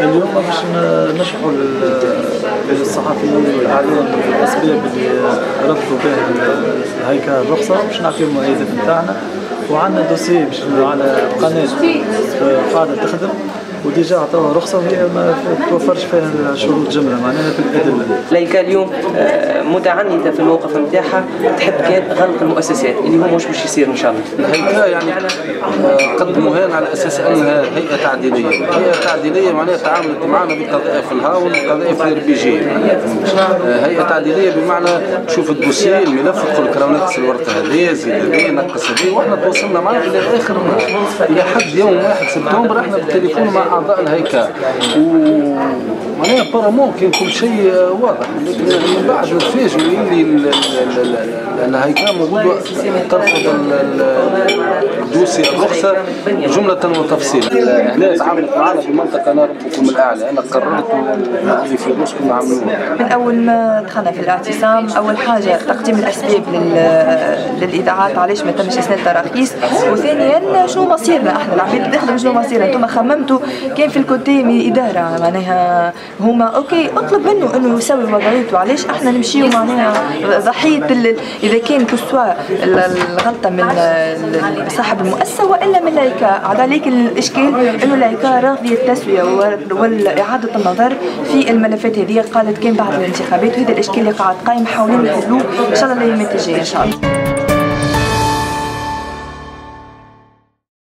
اليوم باش نشرحوا للصحفيين والاعلام الاسباب اللي رفضوا بها هيكل الرخصه، باش نعطيهم المؤيدات نتاعنا، وعندنا دوسي باش على قناه قاعده تخدم وديجا عطاوها رخصه وهي ما توفرش فيها شروط جمله معناها في الادله. لايكا اليوم متعنته في الموقف نتاعها، تحب كان غلق المؤسسات اللي هو مش باش يصير ان شاء الله. هيكا يعني قدموها على اساس انها هيئه تعديليه، هيئه تعديليه معناها تعاملت معنا بقضايا في الهاون وقضايا في البيجي، هيئه تعديليه بمعنى تشوف الدوسي الملف تقول لك راه نقص الورقه هذه زيد هذه نقص هذه، واحنا تواصلنا معاه الى اخر لحد يوم 1 سبتمبر احنا بالتليفون مع اعضاء الهيكل معناها بارامون كان كل شيء واضح، لكن من بعد نتفاجئوا اللي الهيكل موجود ترفض الدوسي الرخصه جمله وتفصيلا. هنا تعاملت معنا بمنطقه انا ربكم الاعلى، انا قررت اللي في راسكم نعملوه. من اول ما دخلنا في الاعتصام اول حاجه تقديم الاسباب للاذاعات علاش ما تمش اسناد تراخيص، وثانيا شنو مصيرنا احنا العباد تخدم شنو مصيرنا. انتم خممتوا كان في الكوتي من اداره معناها هما اوكي اطلب منه انه يسوي وضعيته، علاش احنا نمشيو معناها ضحيه اذا كان كسوا الغلطه من صاحب المؤسسه والا من لايكا. عليك الاشكال انه لايكا راضيه التسويه واعاده النظر في الملفات هذه، قالت كان بعد الانتخابات، وهذا الاشكال اللي قاعد قايم حاولين نحلوه ان شاء الله الايامات الجايه ان شاء الله.